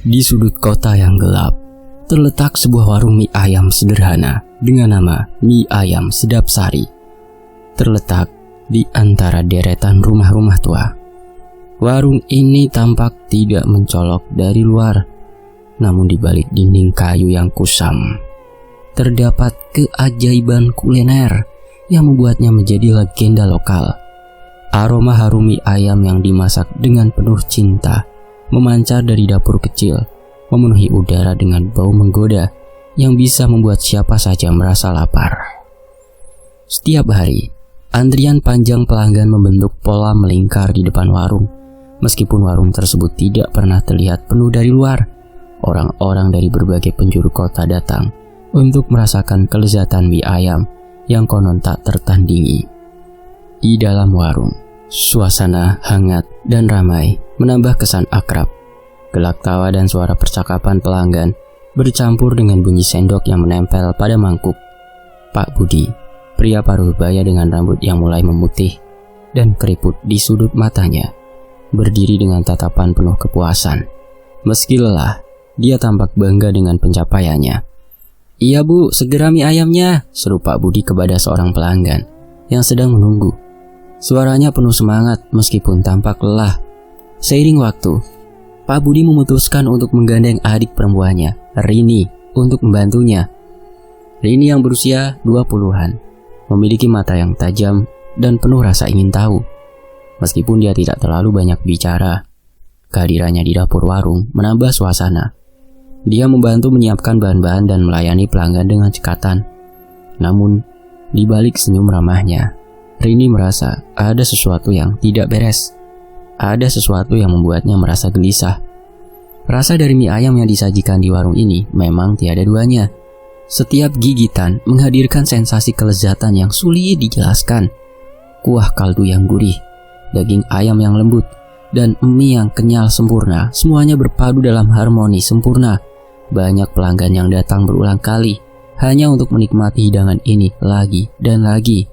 Di sudut kota yang gelap, terletak sebuah warung mie ayam sederhana dengan nama Mie Ayam Sedap Sari. Terletak di antara deretan rumah-rumah tua. Warung ini tampak tidak mencolok dari luar, namun di balik dinding kayu yang kusam, terdapat keajaiban kuliner yang membuatnya menjadi legenda lokal. Aroma harum mie ayam yang dimasak dengan penuh cinta memancar dari dapur kecil, memenuhi udara dengan bau menggoda yang bisa membuat siapa saja merasa lapar. Setiap hari, antrian panjang pelanggan membentuk pola melingkar di depan warung. Meskipun warung tersebut tidak pernah terlihat penuh dari luar, orang-orang dari berbagai penjuru kota datang untuk merasakan kelezatan mie ayam yang konon tak tertandingi. Di dalam warung, suasana hangat dan ramai menambah kesan akrab. Gelak tawa dan suara percakapan pelanggan bercampur dengan bunyi sendok yang menempel pada mangkuk. Pak Budi, pria paruh baya dengan rambut yang mulai memutih dan keriput di sudut matanya, berdiri dengan tatapan penuh kepuasan. Meski lelah, dia tampak bangga dengan pencapaiannya. "Iya Bu, segera mie ayamnya," seru Pak Budi kepada seorang pelanggan yang sedang menunggu. Suaranya penuh semangat meskipun tampak lelah. Seiring waktu, Pak Budi memutuskan untuk menggandeng adik perempuannya, Rini, untuk membantunya. Rini yang berusia 20-an, memiliki mata yang tajam dan penuh rasa ingin tahu. Meskipun dia tidak terlalu banyak bicara, kehadirannya di dapur warung menambah suasana. Dia membantu menyiapkan bahan-bahan dan melayani pelanggan dengan cekatan. Namun, di balik senyum ramahnya, Rini merasa ada sesuatu yang tidak beres. Ada sesuatu yang membuatnya merasa gelisah. Rasa dari mie ayam yang disajikan di warung ini memang tiada duanya. Setiap gigitan menghadirkan sensasi kelezatan yang sulit dijelaskan. Kuah kaldu yang gurih, daging ayam yang lembut, dan mie yang kenyal sempurna, semuanya berpadu dalam harmoni sempurna. Banyak pelanggan yang datang berulang kali hanya untuk menikmati hidangan ini lagi dan lagi.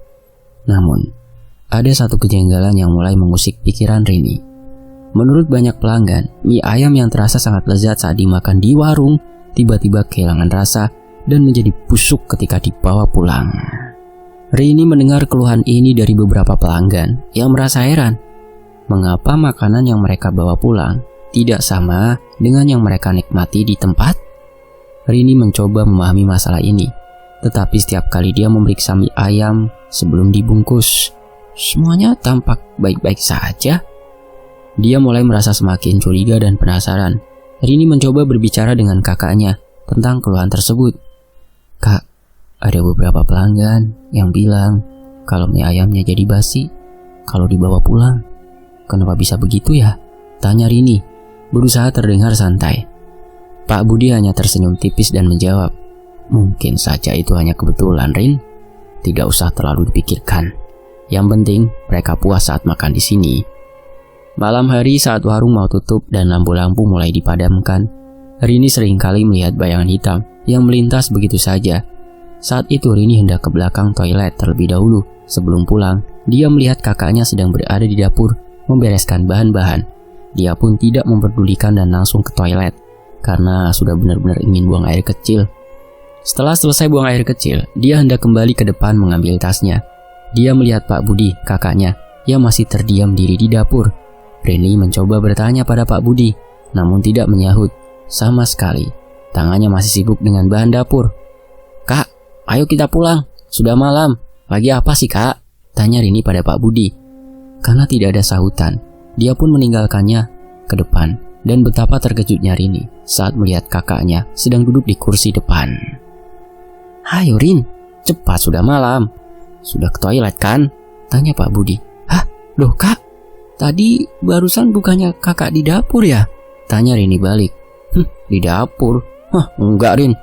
Namun, ada satu kejanggalan yang mulai mengusik pikiran Rini. Menurut banyak pelanggan, mie ayam yang terasa sangat lezat saat dimakan di warung tiba-tiba kehilangan rasa dan menjadi busuk ketika dibawa pulang. Rini mendengar keluhan ini dari beberapa pelanggan yang merasa heran. Mengapa makanan yang mereka bawa pulang tidak sama dengan yang mereka nikmati di tempat? Rini mencoba memahami masalah ini, tetapi setiap kali dia memeriksa mie ayam sebelum dibungkus, semuanya tampak baik-baik saja. Dia mulai merasa semakin curiga dan penasaran. Rini mencoba berbicara dengan kakaknya tentang keluhan tersebut. "Kak, ada beberapa pelanggan yang bilang kalau mie ayamnya jadi basi kalau dibawa pulang. Kenapa bisa begitu ya?" tanya Rini, berusaha terdengar santai. Pak Budi hanya tersenyum tipis dan menjawab, "Mungkin saja itu hanya kebetulan, Rin. Tidak usah terlalu dipikirkan. Yang penting mereka puas saat makan di sini." Malam hari saat warung mau tutup dan lampu-lampu mulai dipadamkan, Rini seringkali melihat bayangan hitam yang melintas begitu saja. Saat itu Rini hendak ke belakang toilet terlebih dahulu. Sebelum pulang, dia melihat kakaknya sedang berada di dapur membereskan bahan-bahan. Dia pun tidak memperdulikan dan langsung ke toilet karena sudah benar-benar ingin buang air kecil. Setelah selesai buang air kecil, dia hendak kembali ke depan mengambil tasnya. Dia melihat Pak Budi, kakaknya, yang masih terdiam diri di dapur. Rini mencoba bertanya pada Pak Budi, namun tidak menyahut sama sekali. Tangannya masih sibuk dengan bahan dapur. "Kak, ayo kita pulang. Sudah malam. Lagi apa sih, Kak?" tanya Rini pada Pak Budi. Karena tidak ada sahutan, dia pun meninggalkannya ke depan. Dan betapa terkejutnya Rini saat melihat kakaknya sedang duduk di kursi depan. "Ayo Rin, cepat, sudah malam. Sudah ke toilet kan?" tanya Pak Budi. "Hah? Loh Kak, tadi barusan bukannya kakak di dapur ya?" tanya Rini balik. Di dapur? Hah, enggak Rin.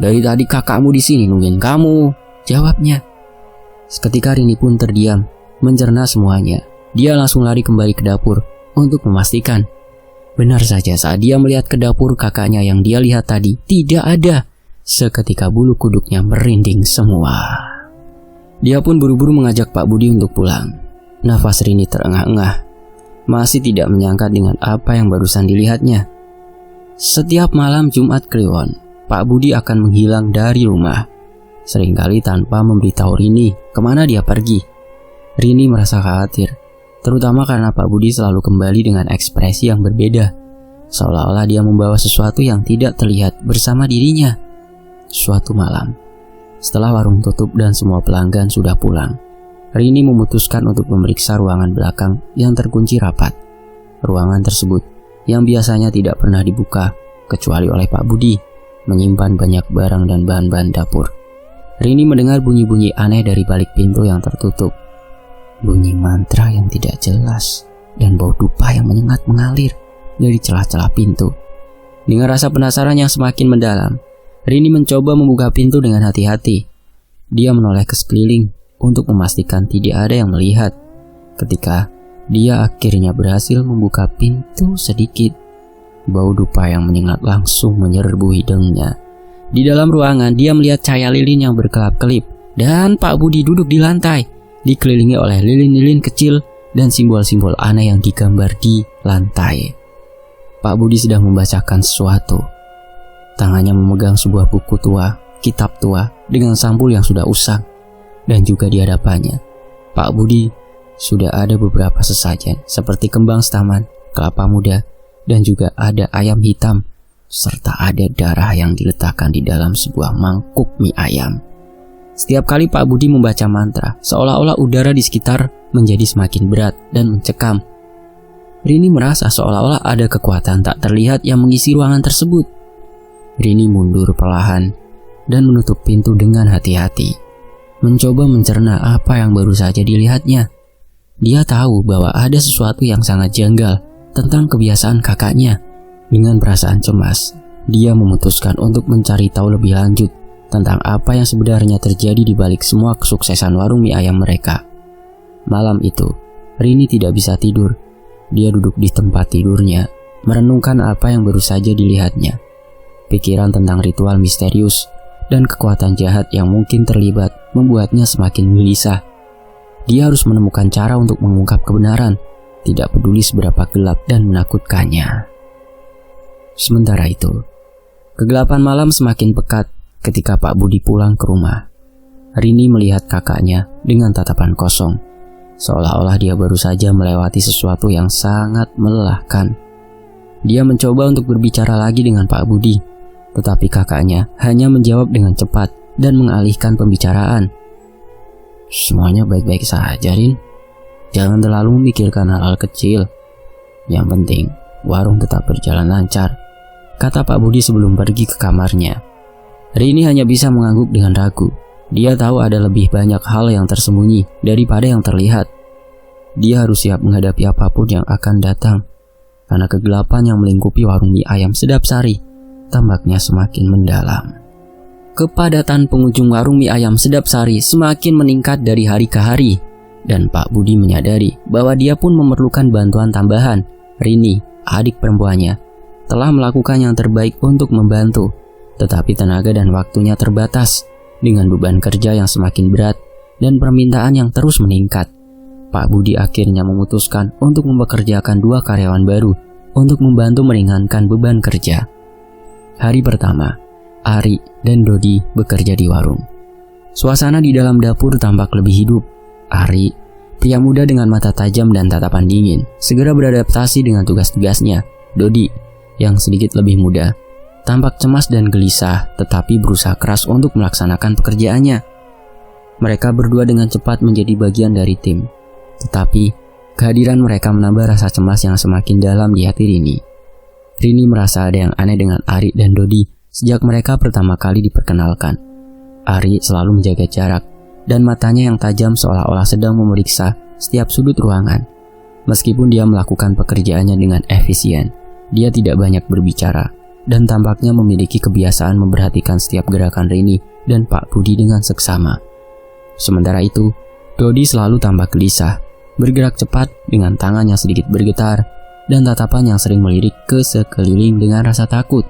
Dari tadi kakakmu di sini nungguin kamu," jawabnya. Seketika Rini pun terdiam, mencerna semuanya. Dia langsung lari kembali ke dapur untuk memastikan. Benar saja, saat dia melihat ke dapur, kakaknya yang dia lihat tadi tidak ada. Seketika bulu kuduknya merinding semua. Dia pun buru-buru mengajak Pak Budi untuk pulang. Nafas Rini terengah-engah, masih tidak menyangka dengan apa yang barusan dilihatnya. Setiap malam Jumat Kliwon, Pak Budi akan menghilang dari rumah. Seringkali tanpa memberitahu Rini kemana dia pergi. Rini merasa khawatir, terutama karena Pak Budi selalu kembali dengan ekspresi yang berbeda, seolah-olah dia membawa sesuatu yang tidak terlihat bersama dirinya. Suatu malam, setelah warung tutup dan semua pelanggan sudah pulang, Rini memutuskan untuk memeriksa ruangan belakang yang terkunci rapat. Ruangan tersebut yang biasanya tidak pernah dibuka kecuali oleh Pak Budi, menyimpan banyak barang dan bahan-bahan dapur. Rini mendengar bunyi-bunyi aneh dari balik pintu yang tertutup. Bunyi mantra yang tidak jelas dan bau dupa yang menyengat mengalir dari celah-celah pintu. Dengan rasa penasaran yang semakin mendalam, Rini mencoba membuka pintu dengan hati-hati. Dia menoleh ke sekeliling untuk memastikan tidak ada yang melihat. Ketika dia akhirnya berhasil membuka pintu sedikit, bau dupa yang menyengat langsung menyerbu hidungnya. Di dalam ruangan, dia melihat cahaya lilin yang berkelap-kelip dan Pak Budi duduk di lantai, dikelilingi oleh lilin-lilin kecil dan simbol-simbol aneh yang digambar di lantai. Pak Budi sedang membacakan sesuatu. Tangannya memegang sebuah buku tua, kitab tua dengan sampul yang sudah usang, dan juga di hadapannya Pak Budi sudah ada beberapa sesajen seperti kembang setaman, kelapa muda, dan juga ada ayam hitam, serta ada darah yang diletakkan di dalam sebuah mangkuk mie ayam. Setiap kali Pak Budi membaca mantra, seolah-olah udara di sekitar menjadi semakin berat dan mencekam. Rini merasa seolah-olah ada kekuatan tak terlihat yang mengisi ruangan tersebut. Rini mundur perlahan dan menutup pintu dengan hati-hati, mencoba mencerna apa yang baru saja dilihatnya. Dia tahu bahwa ada sesuatu yang sangat janggal tentang kebiasaan kakaknya. Dengan perasaan cemas, dia memutuskan untuk mencari tahu lebih lanjut tentang apa yang sebenarnya terjadi di balik semua kesuksesan warung mie ayam mereka. Malam itu, Rini tidak bisa tidur. Dia duduk di tempat tidurnya, merenungkan apa yang baru saja dilihatnya. Pikiran tentang ritual misterius dan kekuatan jahat yang mungkin terlibat membuatnya semakin gelisah. Dia harus menemukan cara untuk mengungkap kebenaran, tidak peduli seberapa gelap dan menakutkannya. Sementara itu, kegelapan malam semakin pekat ketika Pak Budi pulang ke rumah. Rini melihat kakaknya dengan tatapan kosong, seolah-olah dia baru saja melewati sesuatu yang sangat melelahkan. Dia mencoba untuk berbicara lagi dengan Pak Budi, tetapi kakaknya hanya menjawab dengan cepat dan mengalihkan pembicaraan. Semuanya baik-baik saja, Rin. Jangan terlalu memikirkan hal-hal kecil. Yang penting, warung tetap berjalan lancar, kata Pak Budi sebelum pergi ke kamarnya. Rini hanya bisa mengangguk dengan ragu. Dia tahu ada lebih banyak hal yang tersembunyi daripada yang terlihat. Dia harus siap menghadapi apapun yang akan datang, karena kegelapan yang melingkupi warung mie ayam Sedap Sari tampaknya semakin mendalam. Kepadatan pengunjung warung mie ayam Sedap Sari semakin meningkat dari hari ke hari, dan Pak Budi menyadari bahwa dia pun memerlukan bantuan tambahan. Rini, adik perempuannya, telah melakukan yang terbaik untuk membantu, tetapi tenaga dan waktunya terbatas. Dengan beban kerja yang semakin berat dan permintaan yang terus meningkat, Pak Budi akhirnya memutuskan untuk mempekerjakan 2 karyawan baru untuk membantu meringankan beban kerja. Hari pertama, Ari dan Dodi bekerja di warung. Suasana di dalam dapur tampak lebih hidup. Ari, pria muda dengan mata tajam dan tatapan dingin, segera beradaptasi dengan tugas-tugasnya. Dodi, yang sedikit lebih muda, tampak cemas dan gelisah, tetapi berusaha keras untuk melaksanakan pekerjaannya. Mereka berdua dengan cepat menjadi bagian dari tim, tetapi kehadiran mereka menambah rasa cemas yang semakin dalam di hati Rini. Rini merasa ada yang aneh dengan Ari dan Dodi sejak mereka pertama kali diperkenalkan. Ari selalu menjaga jarak, dan matanya yang tajam seolah-olah sedang memeriksa setiap sudut ruangan. Meskipun dia melakukan pekerjaannya dengan efisien, dia tidak banyak berbicara, dan tampaknya memiliki kebiasaan memperhatikan setiap gerakan Rini dan Pak Budi dengan seksama. Sementara itu, Dodi selalu tampak gelisah, bergerak cepat dengan tangan yang sedikit bergetar, dan tatapan yang sering melirik ke sekeliling dengan rasa takut.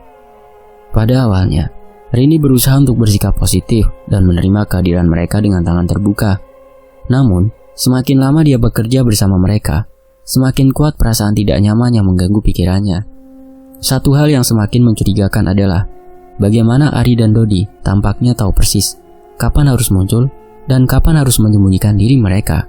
Pada awalnya, Rini berusaha untuk bersikap positif dan menerima kehadiran mereka dengan tangan terbuka. Namun, semakin lama dia bekerja bersama mereka, semakin kuat perasaan tidak nyaman yang mengganggu pikirannya. Satu hal yang semakin mencurigakan adalah bagaimana Ari dan Dodi tampaknya tahu persis kapan harus muncul dan kapan harus menyembunyikan diri mereka.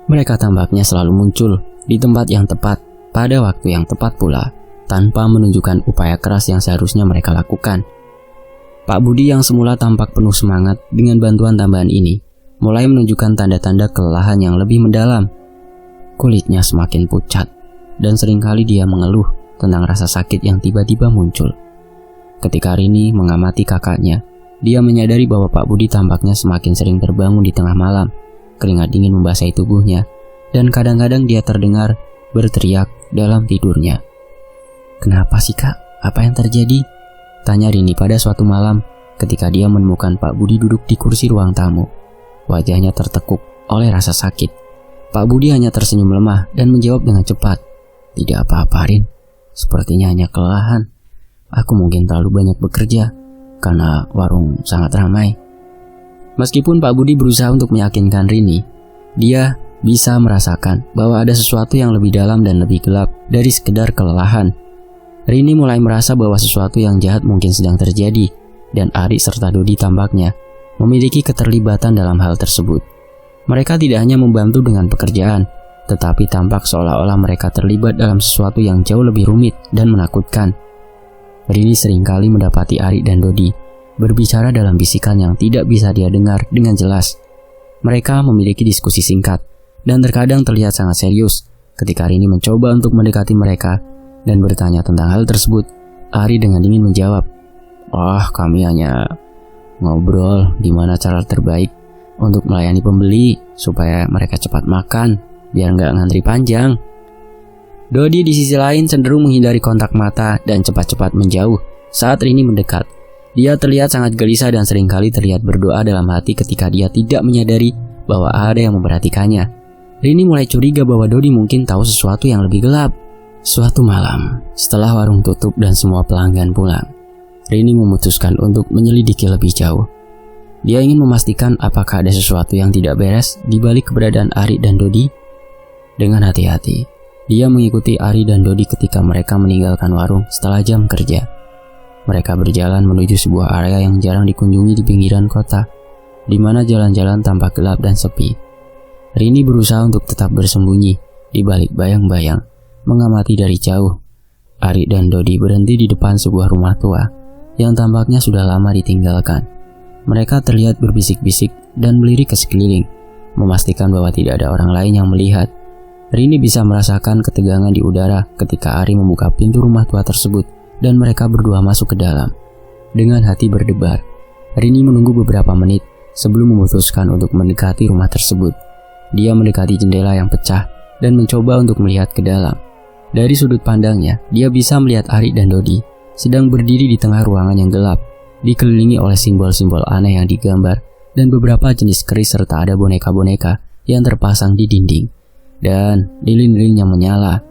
Mereka tampaknya selalu muncul di tempat yang tepat pada waktu yang tepat pula, tanpa menunjukkan upaya keras yang seharusnya mereka lakukan. Pak Budi yang semula tampak penuh semangat dengan bantuan tambahan ini, mulai menunjukkan tanda-tanda kelelahan yang lebih mendalam. Kulitnya semakin pucat, dan seringkali dia mengeluh tentang rasa sakit yang tiba-tiba muncul. Ketika Rini mengamati kakaknya, dia menyadari bahwa Pak Budi tampaknya semakin sering terbangun di tengah malam. Keringat dingin membasahi tubuhnya, dan kadang-kadang dia terdengar berteriak dalam tidurnya. "Kenapa sih kak? Apa yang terjadi?" tanya Rini pada suatu malam ketika dia menemukan Pak Budi duduk di kursi ruang tamu. Wajahnya tertekuk oleh rasa sakit. Pak Budi hanya tersenyum lemah dan menjawab dengan cepat, "Tidak apa-apa Rin, sepertinya hanya kelelahan. Aku mungkin terlalu banyak bekerja karena warung sangat ramai." Meskipun Pak Budi berusaha untuk meyakinkan Rini, dia bisa merasakan bahwa ada sesuatu yang lebih dalam dan lebih gelap dari sekedar kelelahan. Rini mulai merasa bahwa sesuatu yang jahat mungkin sedang terjadi, dan Ari serta Dodi tampaknya memiliki keterlibatan dalam hal tersebut. Mereka tidak hanya membantu dengan pekerjaan, tetapi tampak seolah-olah mereka terlibat dalam sesuatu yang jauh lebih rumit dan menakutkan. Rini seringkali mendapati Ari dan Dodi berbicara dalam bisikan yang tidak bisa dia dengar dengan jelas. Mereka memiliki diskusi singkat, dan terkadang terlihat sangat serius. Ketika Rini mencoba untuk mendekati mereka dan bertanya tentang hal tersebut, Ari dengan dingin menjawab, "Kami hanya ngobrol gimana cara terbaik untuk melayani pembeli supaya mereka cepat makan, biar nggak ngantri panjang." Dodi di sisi lain cenderung menghindari kontak mata dan cepat-cepat menjauh saat Rini mendekat. Dia terlihat sangat gelisah dan seringkali terlihat berdoa dalam hati ketika dia tidak menyadari bahwa ada yang memperhatikannya. Rini mulai curiga bahwa Dodi mungkin tahu sesuatu yang lebih gelap. Suatu malam, setelah warung tutup dan semua pelanggan pulang, Rini memutuskan untuk menyelidiki lebih jauh. Dia ingin memastikan apakah ada sesuatu yang tidak beres di balik keberadaan Ari dan Dodi. Dengan hati-hati, dia mengikuti Ari dan Dodi ketika mereka meninggalkan warung setelah jam kerja. Mereka berjalan menuju sebuah area yang jarang dikunjungi di pinggiran kota, di mana jalan-jalan tampak gelap dan sepi. Rini berusaha untuk tetap bersembunyi di balik bayang-bayang, mengamati dari jauh. Ari dan Dodi berhenti di depan sebuah rumah tua yang tampaknya sudah lama ditinggalkan. Mereka terlihat berbisik-bisik dan melirik ke sekeliling, memastikan bahwa tidak ada orang lain yang melihat. Rini bisa merasakan ketegangan di udara ketika Ari membuka pintu rumah tua tersebut dan mereka berdua masuk ke dalam. Dengan hati berdebar, Rini menunggu beberapa menit sebelum memutuskan untuk mendekati rumah tersebut. Dia mendekati jendela yang pecah dan mencoba untuk melihat ke dalam. Dari sudut pandangnya, dia bisa melihat Ari dan Dodi sedang berdiri di tengah ruangan yang gelap, dikelilingi oleh simbol-simbol aneh yang digambar dan beberapa jenis keris serta ada boneka-boneka yang terpasang di dinding dan lilin-lilin yang menyala.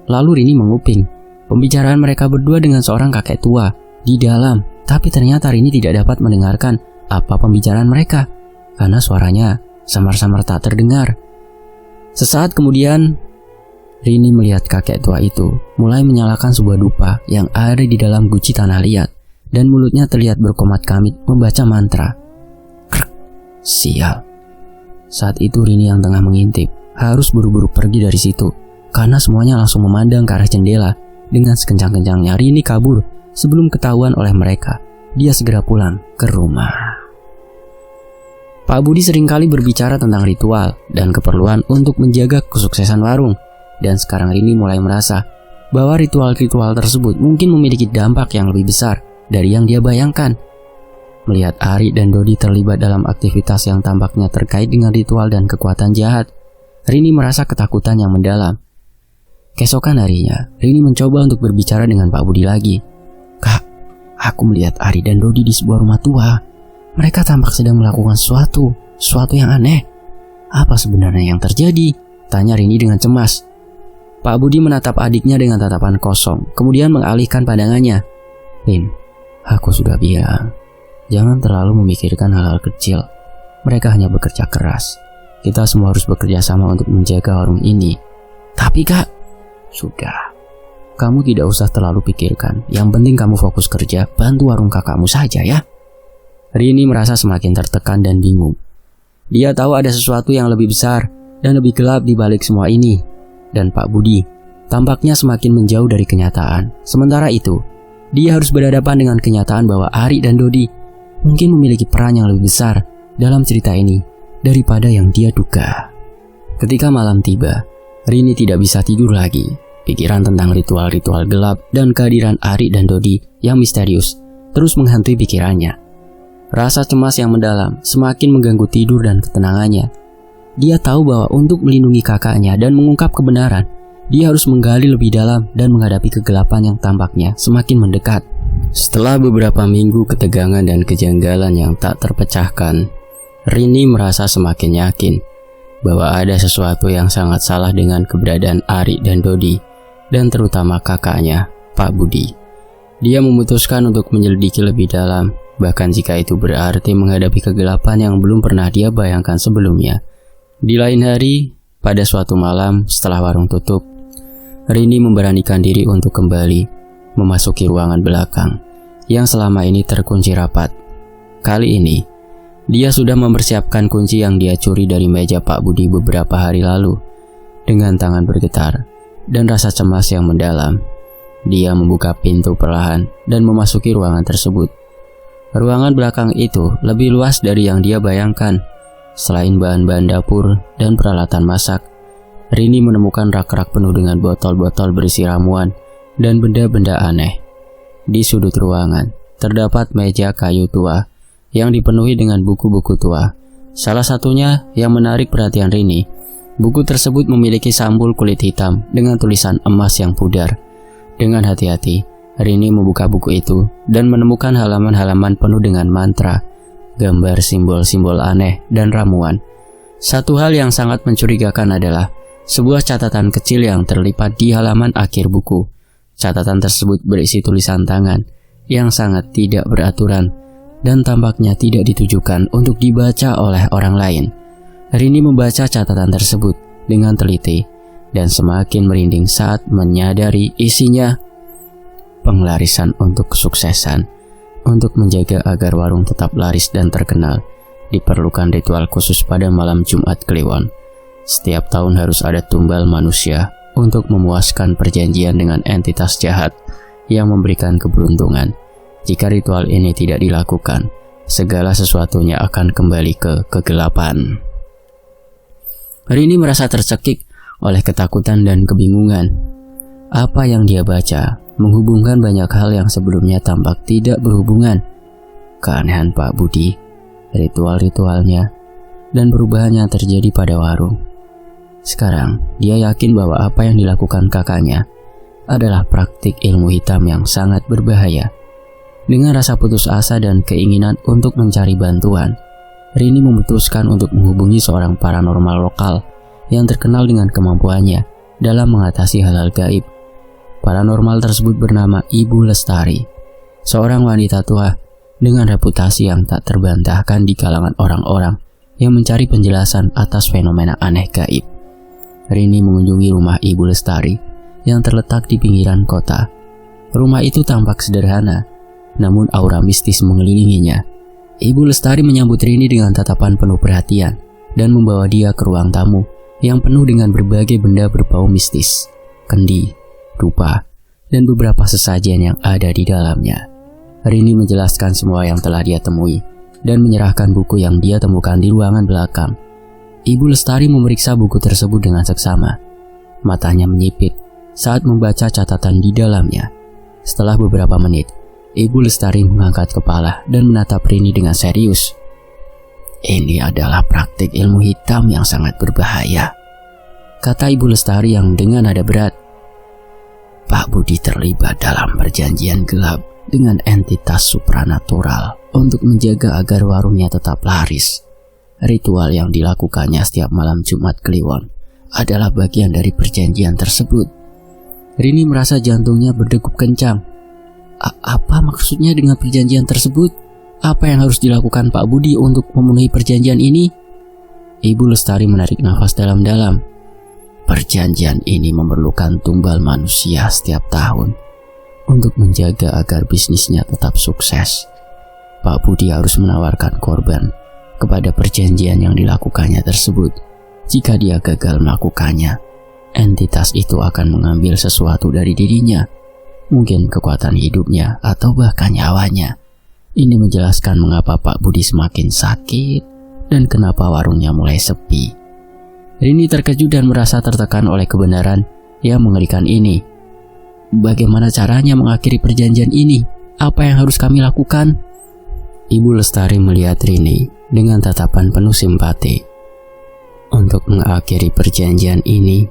Lalu Rini menguping pembicaraan mereka berdua dengan seorang kakek tua di dalam, tapi ternyata Rini tidak dapat mendengarkan apa pembicaraan mereka karena suaranya samar-samar tak terdengar. Sesaat kemudian, Rini melihat kakek tua itu mulai menyalakan sebuah dupa yang ada di dalam guci tanah liat, dan mulutnya terlihat berkomat-kamit membaca mantra. Krek, sial. Saat itu Rini yang tengah mengintip harus buru-buru pergi dari situ, karena semuanya langsung memandang ke arah jendela. Dengan sekencang-kencangnya Rini kabur sebelum ketahuan oleh mereka. Dia segera pulang ke rumah. Pak Budi seringkali berbicara tentang ritual dan keperluan untuk menjaga kesuksesan warung. Dan sekarang Rini mulai merasa bahwa ritual-ritual tersebut mungkin memiliki dampak yang lebih besar dari yang dia bayangkan. Melihat Ari dan Dodi terlibat dalam aktivitas yang tampaknya terkait dengan ritual dan kekuatan jahat, Rini merasa ketakutan yang mendalam. Keesokan harinya, Rini mencoba untuk berbicara dengan Pak Budi lagi. "Kak, aku melihat Ari dan Dodi di sebuah rumah tua. Mereka tampak sedang melakukan sesuatu yang aneh. Apa sebenarnya yang terjadi?" tanya Rini dengan cemas. Pak Budi menatap adiknya dengan tatapan kosong, kemudian mengalihkan pandangannya. "Rin, aku sudah bilang, jangan terlalu memikirkan hal-hal kecil. Mereka hanya bekerja keras. Kita semua harus bekerja sama untuk menjaga warung ini." "Tapi kak..." "Sudah, kamu tidak usah terlalu pikirkan. Yang penting kamu fokus kerja, bantu warung kakakmu saja ya. Rini merasa semakin tertekan dan bingung. Dia tahu ada sesuatu yang lebih besar dan lebih gelap di balik semua ini. Dan Pak Budi tampaknya semakin menjauh dari kenyataan. Sementara itu, dia harus berhadapan dengan kenyataan bahwa Ari dan Dodi mungkin memiliki peran yang lebih besar dalam cerita ini daripada yang dia duga. Ketika malam tiba, Rini tidak bisa tidur lagi. Pikiran tentang ritual-ritual gelap dan kehadiran Ari dan Dodi yang misterius terus menghantui pikirannya. Rasa cemas yang mendalam semakin mengganggu tidur dan ketenangannya. Dia tahu bahwa untuk melindungi kakaknya dan mengungkap kebenaran, dia harus menggali lebih dalam dan menghadapi kegelapan yang tampaknya semakin mendekat. Setelah beberapa minggu ketegangan dan kejanggalan yang tak terpecahkan, Rini merasa semakin yakin bahwa ada sesuatu yang sangat salah dengan keberadaan Ari dan Dodi, dan terutama kakaknya, Pak Budi. Dia memutuskan untuk menyelidiki lebih dalam, bahkan jika itu berarti menghadapi kegelapan yang belum pernah dia bayangkan sebelumnya. Di lain hari, pada suatu malam setelah warung tutup, Rini memberanikan diri untuk kembali memasuki ruangan belakang yang selama ini terkunci rapat. Kali ini, dia sudah mempersiapkan kunci yang dia curi dari meja Pak Budi beberapa hari lalu. Dengan tangan bergetar dan rasa cemas yang mendalam, dia membuka pintu perlahan dan memasuki ruangan tersebut. Ruangan belakang itu lebih luas dari yang dia bayangkan. Selain bahan-bahan dapur dan peralatan masak, Rini menemukan rak-rak penuh dengan botol-botol berisi ramuan dan benda-benda aneh. Di sudut ruangan, terdapat meja kayu tua yang dipenuhi dengan buku-buku tua. Salah satunya yang menarik perhatian Rini, buku tersebut memiliki sambul kulit hitam dengan tulisan emas yang pudar. Dengan hati-hati, Rini membuka buku itu dan menemukan halaman-halaman penuh dengan mantra, gambar simbol-simbol aneh, dan ramuan. Satu hal yang sangat mencurigakan adalah sebuah catatan kecil yang terlipat di halaman akhir buku. Catatan tersebut berisi tulisan tangan yang sangat tidak beraturan dan tampaknya tidak ditujukan untuk dibaca oleh orang lain. Rini membaca catatan tersebut dengan teliti dan semakin merinding saat menyadari isinya penglarisan untuk kesuksesan. Untuk menjaga agar warung tetap laris dan terkenal, diperlukan ritual khusus pada malam Jumat Kliwon. Setiap tahun harus ada tumbal manusia untuk memuaskan perjanjian dengan entitas jahat yang memberikan keberuntungan. Jika ritual ini tidak dilakukan, segala sesuatunya akan kembali ke kegelapan. Rini merasa tercekik oleh ketakutan dan kebingungan. Apa yang dia baca menghubungkan banyak hal yang sebelumnya tampak tidak berhubungan. Keanehan Pak Budi, ritual-ritualnya, dan perubahan yang terjadi pada warung. Sekarang, dia yakin bahwa apa yang dilakukan kakaknya adalah praktik ilmu hitam yang sangat berbahaya. Dengan rasa putus asa dan keinginan untuk mencari bantuan, Rini memutuskan untuk menghubungi seorang paranormal lokal yang terkenal dengan kemampuannya dalam mengatasi hal-hal gaib. Paranormal tersebut bernama Ibu Lestari, seorang wanita tua dengan reputasi yang tak terbantahkan di kalangan orang-orang yang mencari penjelasan atas fenomena aneh gaib. Rini mengunjungi rumah Ibu Lestari yang terletak di pinggiran kota. Rumah itu tampak sederhana, namun aura mistis mengelilinginya. Ibu Lestari menyambut Rini dengan tatapan penuh perhatian dan membawa dia ke ruang tamu yang penuh dengan berbagai benda berbau mistis, kendi, rupa, dan beberapa sesajen yang ada di dalamnya. Rini menjelaskan semua yang telah dia temui dan menyerahkan buku yang dia temukan di ruangan belakang. Ibu Lestari memeriksa buku tersebut dengan seksama. Matanya menyipit saat membaca catatan di dalamnya. Setelah beberapa menit, Ibu Lestari mengangkat kepala dan menatap Rini dengan serius. "Ini adalah praktik ilmu hitam yang sangat berbahaya," kata Ibu Lestari yang dengan nada berat. "Pak Budi terlibat dalam perjanjian gelap dengan entitas supranatural untuk menjaga agar warungnya tetap laris. Ritual yang dilakukannya setiap malam Jumat Kliwon adalah bagian dari perjanjian tersebut." Rini merasa jantungnya berdegup kencang. Apa maksudnya dengan perjanjian tersebut? Apa yang harus dilakukan Pak Budi untuk memenuhi perjanjian ini? Ibu Lestari menarik nafas dalam-dalam. Perjanjian ini memerlukan tumbal manusia setiap tahun untuk menjaga agar bisnisnya tetap sukses. Pak Budi harus menawarkan korban kepada perjanjian yang dilakukannya tersebut. Jika dia gagal melakukannya, entitas itu akan mengambil sesuatu dari dirinya, mungkin kekuatan hidupnya atau bahkan nyawanya. Ini menjelaskan mengapa Pak Budi semakin sakit dan kenapa warungnya mulai sepi. Rini terkejut dan merasa tertekan oleh kebenaran yang mengerikan ini. Bagaimana caranya mengakhiri perjanjian ini? Apa yang harus kami lakukan? Ibu Lestari melihat Rini dengan tatapan penuh simpati. Untuk mengakhiri perjanjian ini,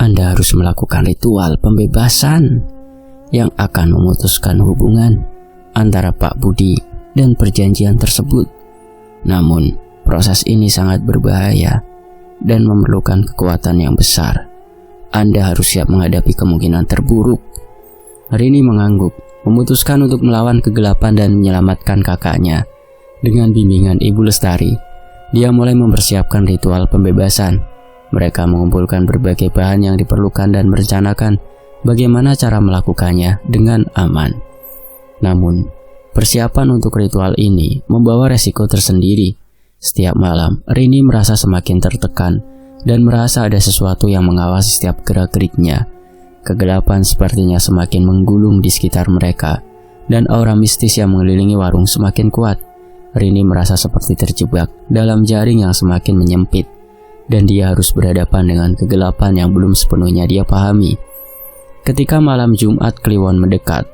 Anda harus melakukan ritual pembebasan yang akan memutuskan hubungan antara Pak Budi dan perjanjian tersebut. Namun, proses ini sangat berbahaya dan memerlukan kekuatan yang besar. Anda harus siap menghadapi kemungkinan terburuk. Rini mengangguk, memutuskan untuk melawan kegelapan dan menyelamatkan kakaknya. Dengan bimbingan Ibu Lestari, dia mulai mempersiapkan ritual pembebasan. Mereka mengumpulkan berbagai bahan yang diperlukan dan merencanakan bagaimana cara melakukannya dengan aman. Namun, persiapan untuk ritual ini membawa resiko tersendiri. Setiap malam, Rini merasa semakin tertekan dan merasa ada sesuatu yang mengawasi setiap gerak-geriknya. Kegelapan sepertinya semakin menggulung di sekitar mereka, dan aura mistis yang mengelilingi warung semakin kuat. Rini merasa seperti terjebak dalam jaring yang semakin menyempit, dan dia harus berhadapan dengan kegelapan yang belum sepenuhnya dia pahami. Ketika malam Jumat Kliwon mendekat,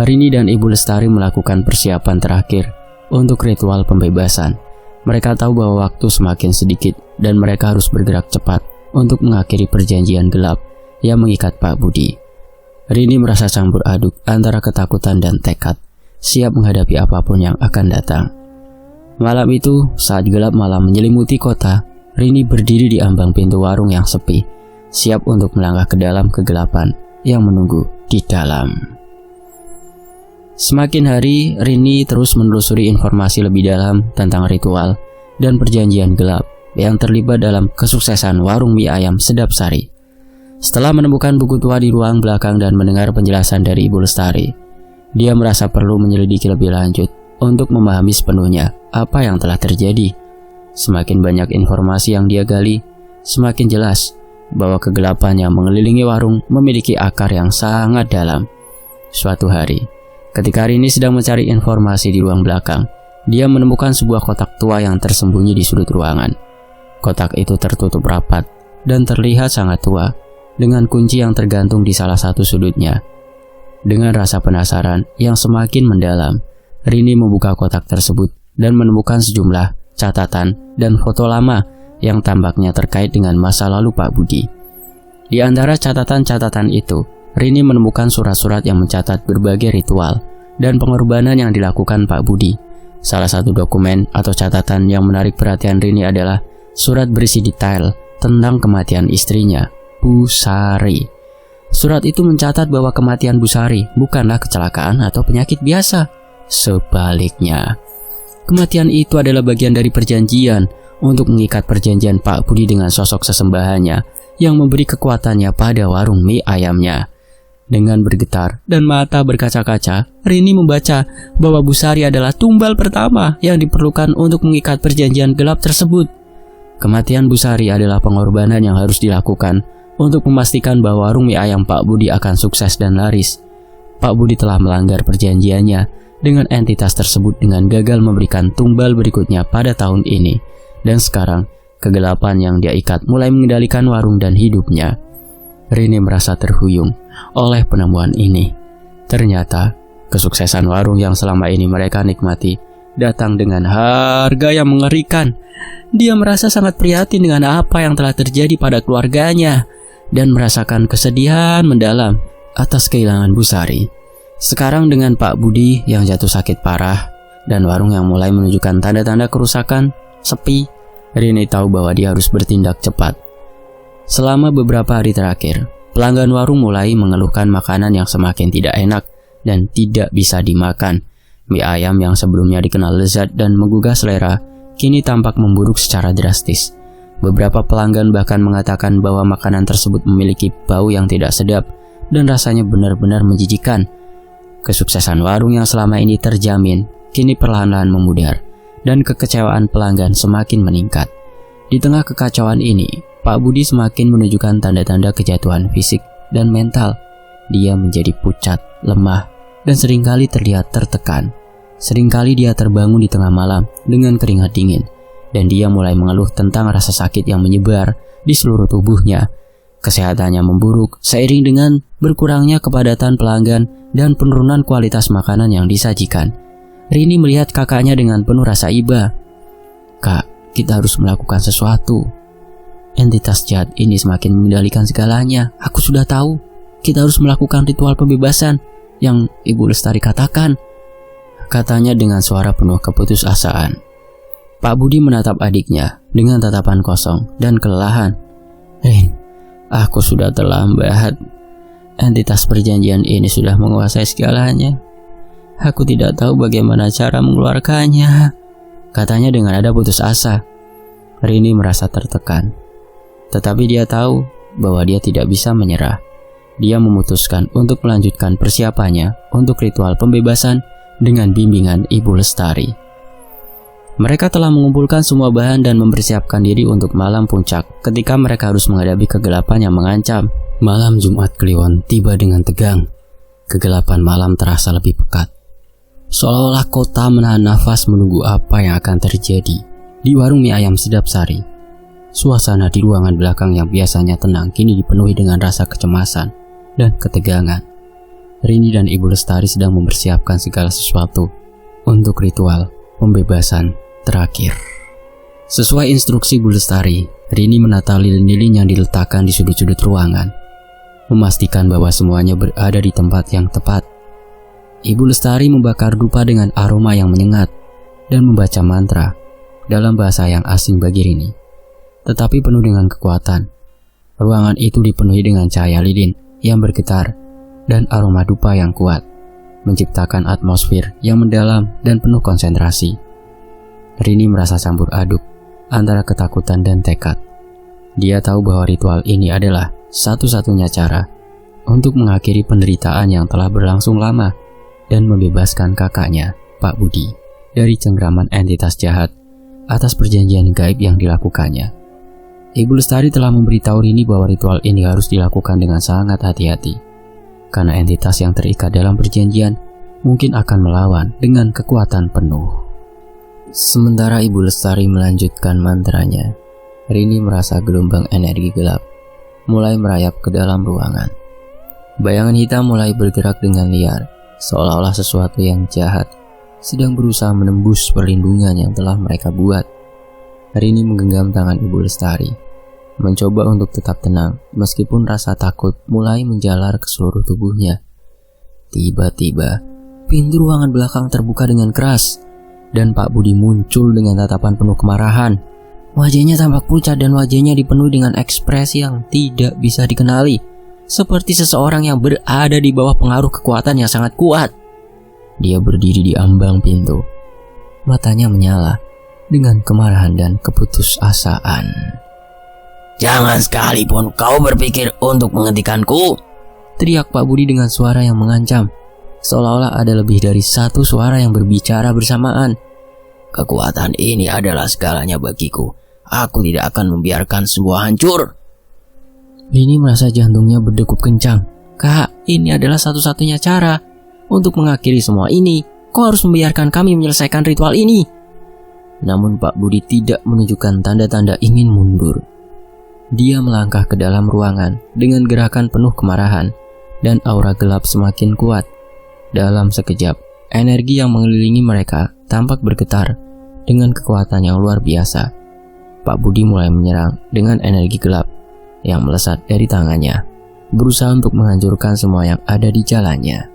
Rini dan Ibu Lestari melakukan persiapan terakhir untuk ritual pembebasan. Mereka tahu bahwa waktu semakin sedikit dan mereka harus bergerak cepat untuk mengakhiri perjanjian gelap yang mengikat Pak Budi. Rini merasa campur aduk antara ketakutan dan tekad, siap menghadapi apapun yang akan datang. Malam itu, saat gelap malam menyelimuti kota, Rini berdiri di ambang pintu warung yang sepi, siap untuk melangkah ke dalam kegelapan yang menunggu di dalam. Semakin hari, Rini terus menelusuri informasi lebih dalam tentang ritual dan perjanjian gelap yang terlibat dalam kesuksesan warung mie ayam Sedap Sari. Setelah menemukan buku tua di ruang belakang dan mendengar penjelasan dari Ibu Lestari, dia merasa perlu menyelidiki lebih lanjut untuk memahami sepenuhnya apa yang telah terjadi. Semakin banyak informasi yang dia gali, semakin jelas bahwa kegelapan yang mengelilingi warung memiliki akar yang sangat dalam. Suatu hari, ketika Rini sedang mencari informasi di ruang belakang, dia menemukan sebuah kotak tua yang tersembunyi di sudut ruangan. Kotak itu tertutup rapat dan terlihat sangat tua, dengan kunci yang tergantung di salah satu sudutnya. Dengan rasa penasaran yang semakin mendalam, Rini membuka kotak tersebut dan menemukan sejumlah catatan dan foto lama yang tampaknya terkait dengan masa lalu Pak Budi. Di antara catatan-catatan itu, Rini menemukan surat-surat yang mencatat berbagai ritual dan pengorbanan yang dilakukan Pak Budi. Salah satu dokumen atau catatan yang menarik perhatian Rini adalah surat berisi detail tentang kematian istrinya, Bu Sari. Surat itu mencatat bahwa kematian Bu Sari bukanlah kecelakaan atau penyakit biasa. Sebaliknya, kematian itu adalah bagian dari perjanjian untuk mengikat perjanjian Pak Budi dengan sosok sesembahannya yang memberi kekuatannya pada warung mie ayamnya. Dengan bergetar dan mata berkaca-kaca, Rini membaca bahwa Bu Sari adalah tumbal pertama yang diperlukan untuk mengikat perjanjian gelap tersebut. Kematian Bu Sari adalah pengorbanan yang harus dilakukan untuk memastikan bahwa warung mie ayam Pak Budi akan sukses dan laris. Pak Budi telah melanggar perjanjiannya dengan entitas tersebut dengan gagal memberikan tumbal berikutnya pada tahun ini. Dan sekarang, kegelapan yang dia ikat mulai mengendalikan warung dan hidupnya. Rini merasa terhuyung oleh penemuan ini. Ternyata, kesuksesan warung yang selama ini mereka nikmati datang dengan harga yang mengerikan. Dia merasa sangat prihatin dengan apa yang telah terjadi pada keluarganya dan merasakan kesedihan mendalam atas kehilangan Bu Sari. Sekarang dengan Pak Budi yang jatuh sakit parah dan warung yang mulai menunjukkan tanda-tanda kerusakan, sepi, Rini tahu bahwa dia harus bertindak cepat. Selama beberapa hari terakhir, pelanggan warung mulai mengeluhkan makanan yang semakin tidak enak dan tidak bisa dimakan. Mie ayam yang sebelumnya dikenal lezat dan menggugah selera, kini tampak memburuk secara drastis. Beberapa pelanggan bahkan mengatakan bahwa makanan tersebut memiliki bau yang tidak sedap dan rasanya benar-benar menjijikkan. Kesuksesan warung yang selama ini terjamin kini perlahan-lahan memudar dan kekecewaan pelanggan semakin meningkat. Di tengah kekacauan ini, Pak Budi semakin menunjukkan tanda-tanda kejatuhan fisik dan mental. Dia menjadi pucat, lemah, dan seringkali terlihat tertekan. Seringkali dia terbangun di tengah malam dengan keringat dingin, dan dia mulai mengeluh tentang rasa sakit yang menyebar di seluruh tubuhnya. Kesehatannya memburuk seiring dengan berkurangnya kepadatan pelanggan dan penurunan kualitas makanan yang disajikan. Rini melihat kakaknya dengan penuh rasa iba. "Kak, kita harus melakukan sesuatu. Entitas jahat ini semakin mengendalikan segalanya. Aku sudah tahu. Kita harus melakukan ritual pembebasan yang Ibu Lestari katakan," katanya dengan suara penuh keputusasaan. Pak Budi menatap adiknya dengan tatapan kosong dan kelelahan. "Rin, aku sudah terlambat. Entitas perjanjian ini sudah menguasai segalanya. Aku tidak tahu bagaimana cara mengeluarkannya," katanya dengan nada putus asa. Rini merasa tertekan, tetapi dia tahu bahwa dia tidak bisa menyerah. Dia memutuskan untuk melanjutkan persiapannya untuk ritual pembebasan dengan bimbingan Ibu Lestari. Mereka telah mengumpulkan semua bahan dan mempersiapkan diri untuk malam puncak ketika mereka harus menghadapi kegelapan yang mengancam. Malam Jumat Kliwon tiba dengan tegang. Kegelapan malam terasa lebih pekat. Seolah-olah kota menahan nafas menunggu apa yang akan terjadi. Di warung mie ayam Sedap Sari, suasana di ruangan belakang yang biasanya tenang kini dipenuhi dengan rasa kecemasan dan ketegangan. Rini dan Ibu Lestari sedang mempersiapkan segala sesuatu untuk ritual pembebasan terakhir. Sesuai instruksi Bu Lestari, Rini menata lilin-lilin yang diletakkan di sudut-sudut ruangan, memastikan bahwa semuanya berada di tempat yang tepat. Ibu Lestari membakar dupa dengan aroma yang menyengat dan membaca mantra dalam bahasa yang asing bagi Rini, tetapi penuh dengan kekuatan. Ruangan itu dipenuhi dengan cahaya lilin yang bergetar dan aroma dupa yang kuat, menciptakan atmosfer yang mendalam dan penuh konsentrasi. Rini merasa campur aduk antara ketakutan dan tekad. Dia tahu bahwa ritual ini adalah satu-satunya cara untuk mengakhiri penderitaan yang telah berlangsung lama dan membebaskan kakaknya, Pak Budi, dari cengkraman entitas jahat atas perjanjian gaib yang dilakukannya. Ibu Lestari telah memberitahu Rini bahwa ritual ini harus dilakukan dengan sangat hati-hati, karena entitas yang terikat dalam perjanjian mungkin akan melawan dengan kekuatan penuh. Sementara Ibu Lestari melanjutkan mantranya, Rini merasa gelombang energi gelap mulai merayap ke dalam ruangan. Bayangan hitam mulai bergerak dengan liar, seolah-olah sesuatu yang jahat sedang berusaha menembus perlindungan yang telah mereka buat. Rini menggenggam tangan Ibu Lestari, mencoba untuk tetap tenang meskipun rasa takut mulai menjalar ke seluruh tubuhnya. Tiba-tiba, pintu ruangan belakang terbuka dengan keras, dan Pak Budi muncul dengan tatapan penuh kemarahan. Wajahnya tampak pucat dan wajahnya dipenuhi dengan ekspresi yang tidak bisa dikenali, seperti seseorang yang berada di bawah pengaruh kekuatan yang sangat kuat. Dia berdiri di ambang pintu, matanya menyala dengan kemarahan dan keputusasaan. "Jangan sekalipun kau berpikir untuk menghentikanku!" teriak Pak Budi dengan suara yang mengancam, seolah-olah ada lebih dari satu suara yang berbicara bersamaan. "Kekuatan ini adalah segalanya bagiku. Aku tidak akan membiarkan semua hancur." Rini merasa jantungnya berdegup kencang. "Kak, ini adalah satu-satunya cara untuk mengakhiri semua ini. Kau harus membiarkan kami menyelesaikan ritual ini." Namun Pak Budi tidak menunjukkan tanda-tanda ingin mundur. Dia melangkah ke dalam ruangan dengan gerakan penuh kemarahan, dan aura gelap semakin kuat. Dalam sekejap, energi yang mengelilingi mereka tampak bergetar dengan kekuatan yang luar biasa. Pak Budi mulai menyerang dengan energi gelap yang melesat dari tangannya, berusaha untuk menghancurkan semua yang ada di jalannya.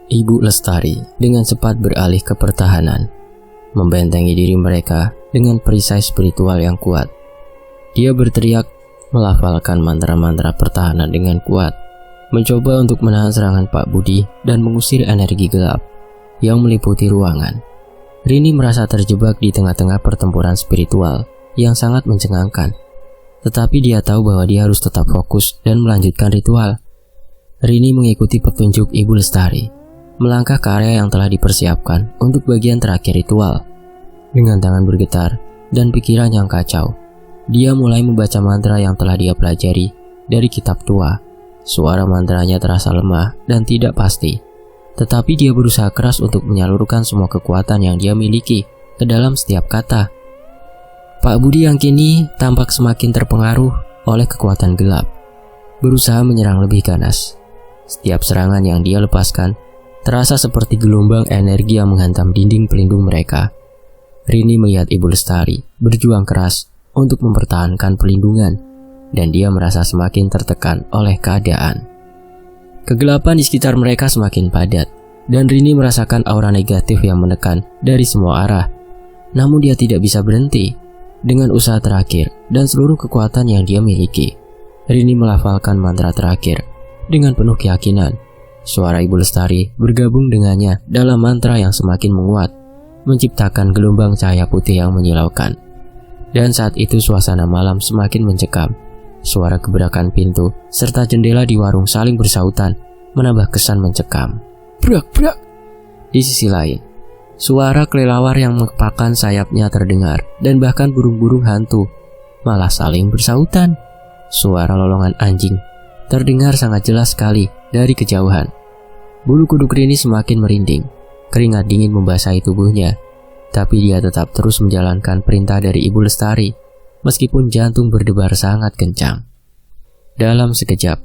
Ibu Lestari dengan cepat beralih ke pertahanan, membentengi diri mereka dengan perisai spiritual yang kuat. Dia berteriak, melafalkan mantra-mantra pertahanan dengan kuat, mencoba untuk menahan serangan Pak Budi dan mengusir energi gelap yang meliputi ruangan. Rini merasa terjebak di tengah-tengah pertempuran spiritual yang sangat mencengangkan. Tetapi dia tahu bahwa dia harus tetap fokus dan melanjutkan ritual. Rini mengikuti petunjuk Ibu Lestari, melangkah ke area yang telah dipersiapkan untuk bagian terakhir ritual. Dengan tangan bergetar dan pikiran yang kacau, dia mulai membaca mantra yang telah dia pelajari dari kitab tua. Suara mantranya terasa lemah dan tidak pasti, tetapi dia berusaha keras untuk menyalurkan semua kekuatan yang dia miliki ke dalam setiap kata. Pak Budi yang kini tampak semakin terpengaruh oleh kekuatan gelap, berusaha menyerang lebih ganas. Setiap serangan yang dia lepaskan terasa seperti gelombang energi yang menghantam dinding pelindung mereka. Rini melihat Ibu Lestari berjuang keras untuk mempertahankan pelindungan, dan dia merasa semakin tertekan oleh keadaan. Kegelapan di sekitar mereka semakin padat, dan Rini merasakan aura negatif yang menekan dari semua arah. Namun dia tidak bisa berhenti. Dengan usaha terakhir dan seluruh kekuatan yang dia miliki, Rini melafalkan mantra terakhir dengan penuh keyakinan. Suara Ibu Lestari bergabung dengannya dalam mantra yang semakin menguat, menciptakan gelombang cahaya putih yang menyilaukan. Dan saat itu suasana malam semakin mencekam. Suara gebrakan pintu serta jendela di warung saling bersautan, menambah kesan mencekam. Brak-brak. Di sisi lain, suara kelelawar yang mengepakkan sayapnya terdengar, dan bahkan burung-burung hantu malah saling bersautan. Suara lolongan anjing terdengar sangat jelas sekali dari kejauhan. Bulu kuduk Rini semakin merinding. Keringat dingin membasahi tubuhnya, tapi dia tetap terus menjalankan perintah dari Ibu Lestari, meskipun jantung berdebar sangat kencang. Dalam sekejap,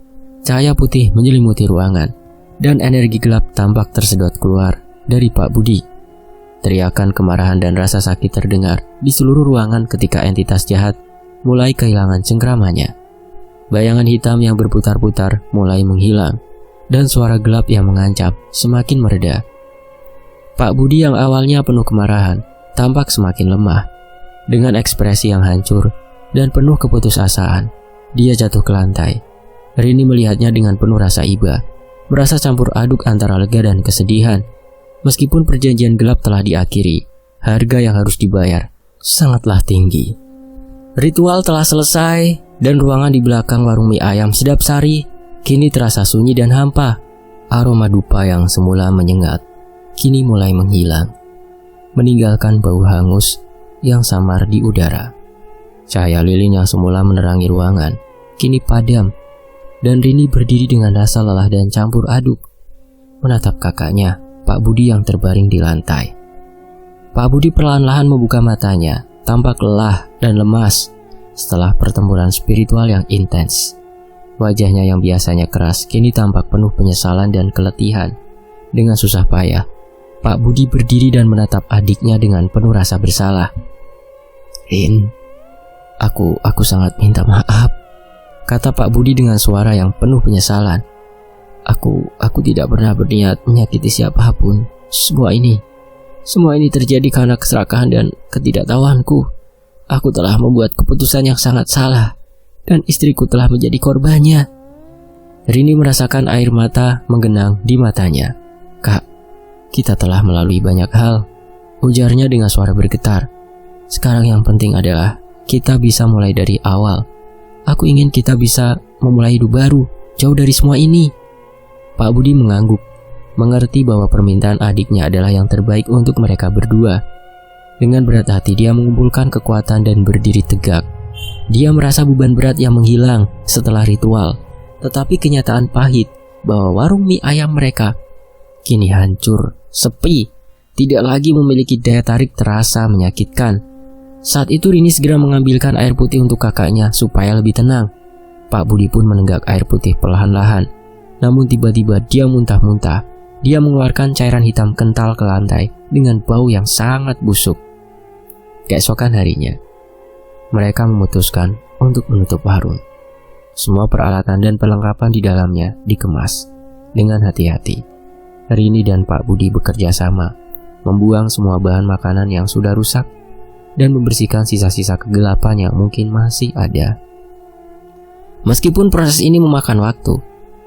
cahaya putih menyelimuti ruangan, dan energi gelap tampak tersedot keluar dari Pak Budi. Teriakan kemarahan dan rasa sakit terdengar di seluruh ruangan ketika entitas jahat mulai kehilangan cengkramannya. Bayangan hitam yang berputar-putar mulai menghilang, dan suara gelap yang mengancam semakin mereda. Pak Budi yang awalnya penuh kemarahan tampak semakin lemah. Dengan ekspresi yang hancur dan penuh keputusasaan, dia jatuh ke lantai. Rini melihatnya dengan penuh rasa iba, merasa campur aduk antara lega dan kesedihan. Meskipun perjanjian gelap telah diakhiri, harga yang harus dibayar sangatlah tinggi. Ritual telah selesai, dan ruangan di belakang warung mie ayam Sedap Sari kini terasa sunyi dan hampa. Aroma dupa yang semula menyengat kini mulai menghilang, meninggalkan bau hangus yang samar di udara. Cahaya lilin yang semula menerangi ruangan kini padam, dan Rini berdiri dengan rasa lelah dan campur aduk, menatap kakaknya, Pak Budi yang terbaring di lantai. Pak Budi perlahan-lahan membuka matanya, tampak lelah dan lemas setelah pertempuran spiritual yang intens. Wajahnya yang biasanya keras kini tampak penuh penyesalan dan keletihan. Dengan susah payah, Pak Budi berdiri dan menatap adiknya dengan penuh rasa bersalah. Rin, aku sangat minta maaf, kata Pak Budi dengan suara yang penuh penyesalan. Aku tidak pernah berniat menyakiti siapapun. Semua ini terjadi karena keserakahan dan ketidaktahuanku. Aku telah membuat keputusan yang sangat salah, dan istriku telah menjadi korbannya. Rini merasakan air mata menggenang di matanya. Kak, kita telah melalui banyak hal, ujarnya dengan suara bergetar. Sekarang yang penting adalah kita bisa mulai dari awal. Aku ingin kita bisa memulai hidup baru, jauh dari semua ini. Pak Budi mengangguk, mengerti bahwa permintaan adiknya adalah yang terbaik untuk mereka berdua. Dengan berat hati dia mengumpulkan kekuatan dan berdiri tegak. Dia merasa beban berat yang menghilang setelah ritual. Tetapi kenyataan pahit bahwa warung mie ayam mereka kini hancur, sepi, tidak lagi memiliki daya tarik terasa menyakitkan. Saat itu Rini segera mengambilkan air putih untuk kakaknya supaya lebih tenang. Pak Budi pun menenggak air putih perlahan-lahan. Namun tiba-tiba dia muntah-muntah. Dia mengeluarkan cairan hitam kental ke lantai dengan bau yang sangat busuk. Keesokan harinya, mereka memutuskan untuk menutup warung. Semua peralatan dan perlengkapan di dalamnya dikemas dengan hati-hati. Rini dan Pak Budi bekerja sama, membuang semua bahan makanan yang sudah rusak dan membersihkan sisa-sisa kegelapan yang mungkin masih ada. Meskipun proses ini memakan waktu,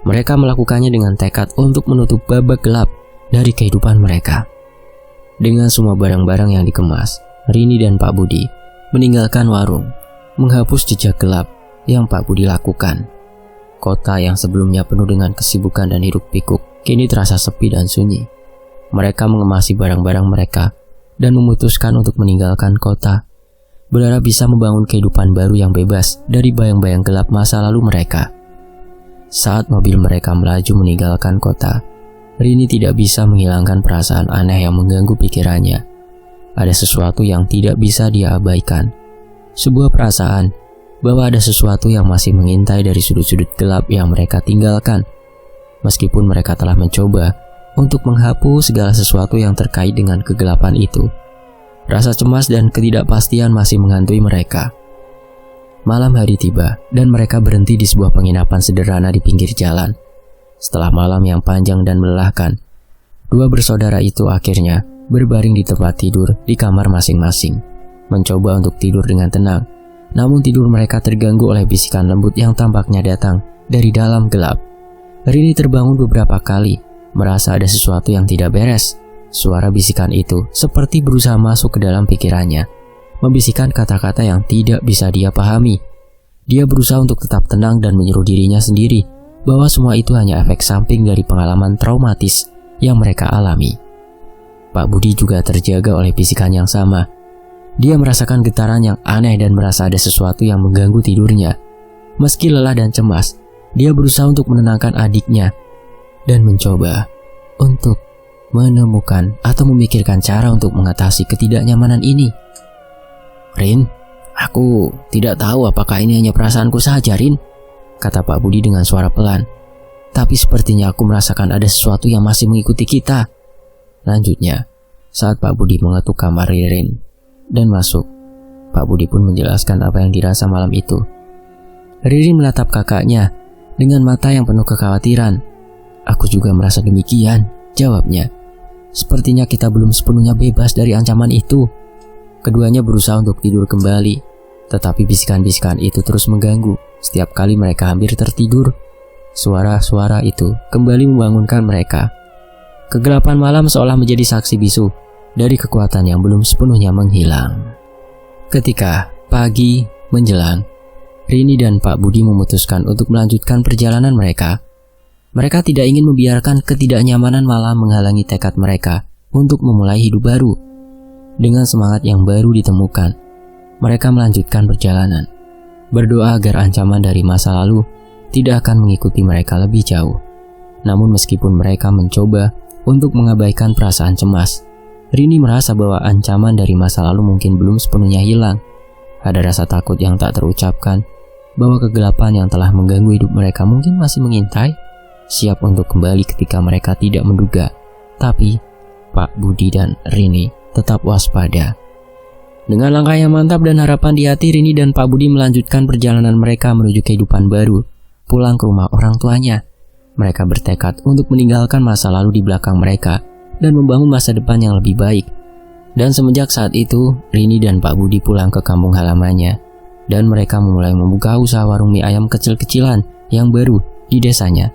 mereka melakukannya dengan tekad untuk menutup babak gelap dari kehidupan mereka. Dengan semua barang-barang yang dikemas, Rini dan Pak Budi meninggalkan warung, menghapus jejak gelap yang Pak Budi lakukan. Kota yang sebelumnya penuh dengan kesibukan dan hiruk pikuk kini terasa sepi dan sunyi. Mereka mengemasi barang-barang mereka dan memutuskan untuk meninggalkan kota, berharap bisa membangun kehidupan baru yang bebas dari bayang-bayang gelap masa lalu mereka. Saat mobil mereka melaju meninggalkan kota, Rini tidak bisa menghilangkan perasaan aneh yang mengganggu pikirannya. Ada sesuatu yang tidak bisa dia abaikan. Sebuah perasaan bahwa ada sesuatu yang masih mengintai dari sudut-sudut gelap yang mereka tinggalkan. Meskipun mereka telah mencoba untuk menghapus segala sesuatu yang terkait dengan kegelapan itu, rasa cemas dan ketidakpastian masih menghantui mereka. Malam hari tiba dan mereka berhenti di sebuah penginapan sederhana di pinggir jalan. Setelah malam yang panjang dan melelahkan, dua bersaudara itu akhirnya berbaring di tempat tidur di kamar masing-masing, mencoba untuk tidur dengan tenang. Namun tidur mereka terganggu oleh bisikan lembut yang tampaknya datang dari dalam gelap. Rini terbangun beberapa kali, merasa ada sesuatu yang tidak beres. Suara bisikan itu seperti berusaha masuk ke dalam pikirannya, membisikkan kata-kata yang tidak bisa dia pahami. Dia berusaha untuk tetap tenang dan menyuruh dirinya sendiri bahwa semua itu hanya efek samping dari pengalaman traumatis yang mereka alami. Pak Budi juga terjaga oleh bisikan yang sama. Dia merasakan getaran yang aneh dan merasa ada sesuatu yang mengganggu tidurnya. Meski lelah dan cemas, dia berusaha untuk menenangkan adiknya dan mencoba untuk menemukan atau memikirkan cara untuk mengatasi ketidaknyamanan ini. "Rin, aku tidak tahu apakah ini hanya perasaanku saja, Rin," kata Pak Budi dengan suara pelan. "Tapi sepertinya aku merasakan ada sesuatu yang masih mengikuti kita." Lanjutnya, saat Pak Budi mengetuk kamar Rin dan masuk, Pak Budi pun menjelaskan apa yang dirasa malam itu. Ririn menatap kakaknya dengan mata yang penuh kekhawatiran. "Aku juga merasa demikian," jawabnya. "Sepertinya kita belum sepenuhnya bebas dari ancaman itu." Keduanya berusaha untuk tidur kembali, tetapi bisikan-bisikan itu terus mengganggu. Setiap kali mereka hampir tertidur, suara-suara itu kembali membangunkan mereka. Kegelapan malam seolah menjadi saksi bisu dari kekuatan yang belum sepenuhnya menghilang. Ketika pagi menjelang, Rini dan Pak Budi memutuskan untuk melanjutkan perjalanan mereka. Mereka tidak ingin membiarkan ketidaknyamanan malam menghalangi tekad mereka untuk memulai hidup baru. Dengan semangat yang baru ditemukan, mereka melanjutkan perjalanan, berdoa agar ancaman dari masa lalu tidak akan mengikuti mereka lebih jauh. Namun meskipun mereka mencoba untuk mengabaikan perasaan cemas, Rini merasa bahwa ancaman dari masa lalu mungkin belum sepenuhnya hilang. Ada rasa takut yang tak terucapkan bahwa kegelapan yang telah mengganggu hidup mereka mungkin masih mengintai, siap untuk kembali ketika mereka tidak menduga. Tapi Pak Budi dan Rini tetap waspada. Dengan langkah yang mantap dan harapan di hati, Rini dan Pak Budi melanjutkan perjalanan mereka menuju kehidupan baru, pulang ke rumah orang tuanya. Mereka bertekad untuk meninggalkan masa lalu di belakang mereka dan membangun masa depan yang lebih baik. Dan semenjak saat itu, Rini dan Pak Budi pulang ke kampung halamannya, dan mereka memulai membuka usaha warung mie ayam kecil-kecilan yang baru di desanya.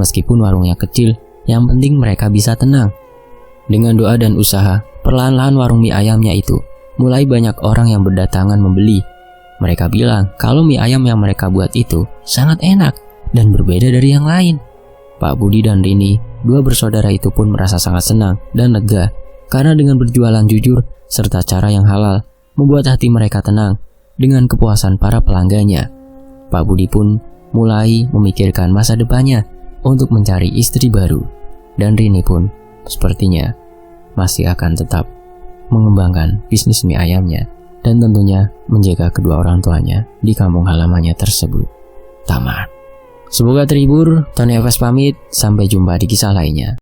Meskipun warungnya kecil, yang penting mereka bisa tenang. Dengan doa dan usaha, perlahan-lahan warung mie ayamnya itu mulai banyak orang yang berdatangan membeli. Mereka bilang kalau mie ayam yang mereka buat itu sangat enak dan berbeda dari yang lain. Pak Budi dan Rini, dua bersaudara itu pun merasa sangat senang dan lega karena dengan berjualan jujur serta cara yang halal membuat hati mereka tenang dengan kepuasan para pelanggannya. Pak Budi pun mulai memikirkan masa depannya untuk mencari istri baru, dan Rini pun sepertinya masih akan tetap mengembangkan bisnis mie ayamnya dan tentunya menjaga kedua orang tuanya di kampung halamannya tersebut. Tamat. Semoga terhibur. Tony Evas pamit. Sampai jumpa di kisah lainnya.